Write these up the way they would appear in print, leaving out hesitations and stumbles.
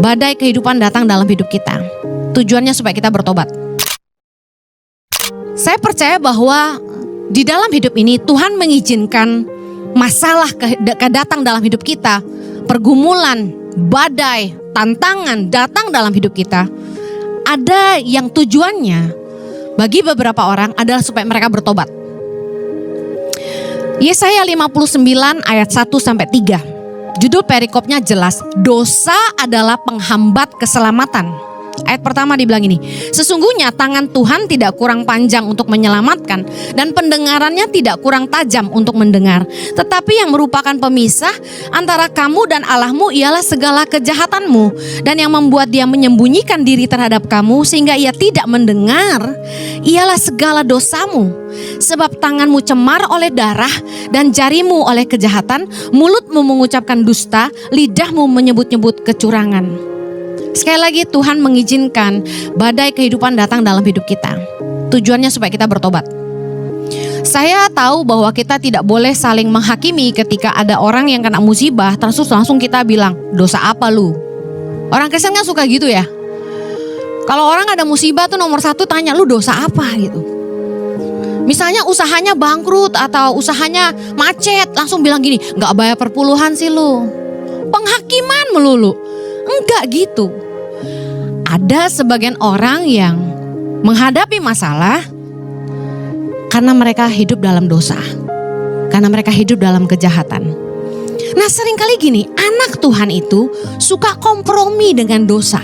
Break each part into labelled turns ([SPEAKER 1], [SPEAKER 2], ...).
[SPEAKER 1] Badai kehidupan datang dalam hidup kita. Tujuannya supaya kita bertobat. Saya percaya bahwa di dalam hidup ini Tuhan mengizinkan masalah datang dalam hidup kita. Pergumulan, badai, tantangan datang dalam hidup kita. Ada yang tujuannya bagi beberapa orang adalah supaya mereka bertobat. Yesaya 59 ayat 1-3. Judul perikopnya jelas, dosa adalah penghambat keselamatan. Ayat pertama dibilang ini, sesungguhnya tangan Tuhan tidak kurang panjang untuk menyelamatkan dan pendengarannya tidak kurang tajam untuk mendengar. Tetapi yang merupakan pemisah antara kamu dan Allahmu ialah segala kejahatanmu, dan yang membuat dia menyembunyikan diri terhadap kamu sehingga ia tidak mendengar ialah segala dosamu. Sebab tanganmu cemar oleh darah dan jarimu oleh kejahatan, mulutmu mengucapkan dusta, lidahmu menyebut-nyebut kecurangan. Sekali lagi Tuhan mengizinkan badai kehidupan datang dalam hidup kita. Tujuannya supaya kita bertobat. Saya tahu bahwa kita tidak boleh saling menghakimi ketika ada orang yang kena musibah, terus langsung kita bilang, dosa apa lu? Orang Kristen kan suka gitu ya. Kalau orang ada musibah tuh nomor satu tanya, lu dosa apa gitu. Misalnya usahanya bangkrut atau usahanya macet, langsung bilang gini, gak bayar perpuluhan sih lu. Penghakiman melulu. Enggak gitu. Ada sebagian orang yang menghadapi masalah karena mereka hidup dalam dosa, karena mereka hidup dalam kejahatan. Nah seringkali gini, anak Tuhan itu suka kompromi dengan dosa.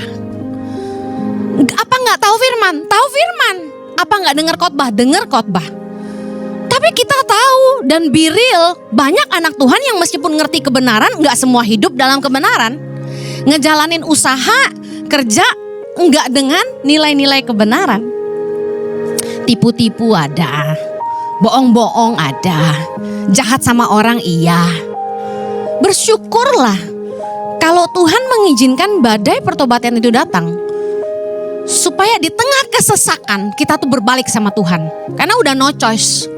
[SPEAKER 1] Apa gak tahu firman? Tahu firman. Apa gak dengar khotbah? Dengar khotbah. Tapi kita tahu dan be real, banyak anak Tuhan yang meskipun ngerti kebenaran, gak semua hidup dalam kebenaran. Ngejalanin usaha, kerja, enggak dengan nilai-nilai kebenaran. Tipu-tipu ada, bohong-bohong ada, jahat sama orang iya. Bersyukurlah kalau Tuhan mengizinkan badai pertobatan itu datang, supaya di tengah kesesakan kita tuh berbalik sama Tuhan. Karena udah no choice.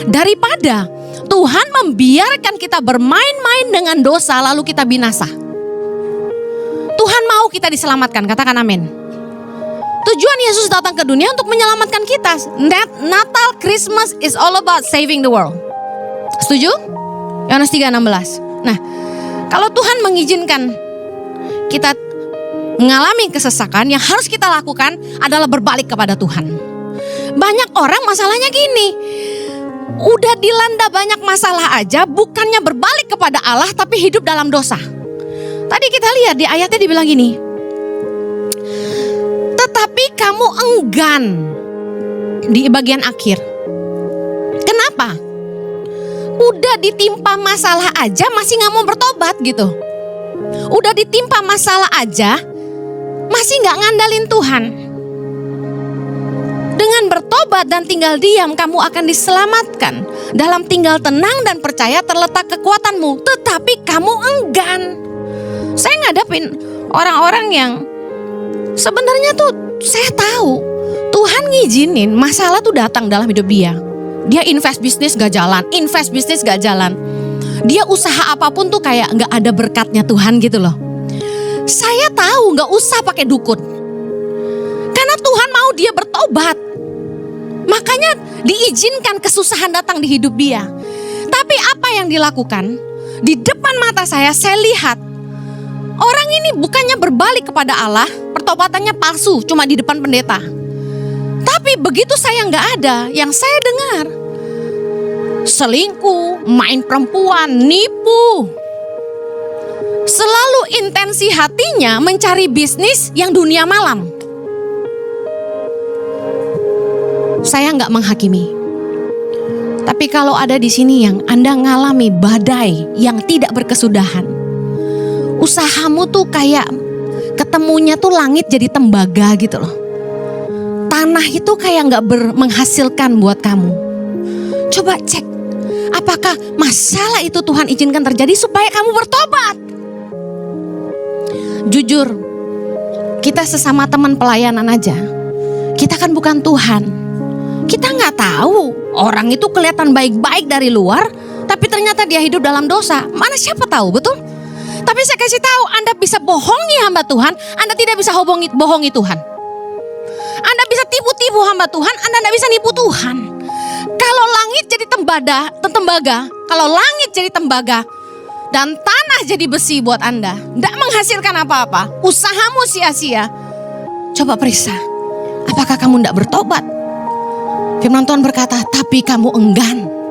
[SPEAKER 1] Daripada Tuhan membiarkan kita bermain-main dengan dosa lalu kita binasa. Tuhan mau kita diselamatkan, katakan amin. Tujuan Yesus datang ke dunia untuk menyelamatkan kita. Natal, Christmas is all about saving the world. Setuju? Yohanes 3:16. Nah, kalau Tuhan mengizinkan kita mengalami kesesakan, yang harus kita lakukan adalah berbalik kepada Tuhan. Banyak orang masalahnya gini, udah dilanda banyak masalah aja, bukannya berbalik kepada Allah tapi hidup dalam dosa. Tadi kita lihat di ayatnya dibilang gini, tetapi kamu enggan di bagian akhir. Kenapa? Udah ditimpa masalah aja masih gak mau bertobat gitu. Udah ditimpa masalah aja masih gak ngandalin Tuhan. Dengan bertobat dan tinggal diam kamu akan diselamatkan. Dalam tinggal tenang dan percaya terletak kekuatanmu. Tetapi kamu enggan. Saya ngadapin orang-orang yang sebenarnya tuh saya tahu Tuhan ngizinin masalah tuh datang dalam hidup dia. Dia invest bisnis gak jalan, Dia usaha apapun tuh kayak gak ada berkatnya Tuhan gitu loh. Saya tahu gak usah pakai dukun. Karena Tuhan mau dia bertobat. Makanya diizinkan kesusahan datang di hidup dia. Tapi apa yang dilakukan? Di depan mata saya lihat orang ini bukannya berbalik kepada Allah, pertobatannya palsu cuma di depan pendeta. Tapi begitu saya nggak ada, yang saya dengar selingkuh, main perempuan, nipu. Selalu intensi hatinya mencari bisnis yang dunia malam. Saya nggak menghakimi. Tapi kalau ada di sini yang Anda ngalami badai yang tidak berkesudahan, usahamu tuh kayak ketemunya tuh langit jadi tembaga gitu loh. Tanah itu kayak gak menghasilkan buat kamu. Coba cek, apakah masalah itu Tuhan izinkan terjadi supaya kamu bertobat? Jujur, kita sesama teman pelayanan aja, kita kan bukan Tuhan. Kita gak tahu orang itu kelihatan baik-baik dari luar, tapi ternyata dia hidup dalam dosa. Mana siapa tahu, betul? Tapi saya kasih tahu, Anda bisa bohongi hamba Tuhan, Anda tidak bisa bohongi Tuhan. Anda bisa tipu-tipu hamba Tuhan, Anda tidak bisa nipu Tuhan. Kalau langit jadi tembaga, kalau langit jadi tembaga, dan tanah jadi besi buat Anda, tidak menghasilkan apa-apa, usahamu sia-sia. Coba periksa, apakah kamu tidak bertobat? Firman Tuhan berkata, tapi kamu enggan.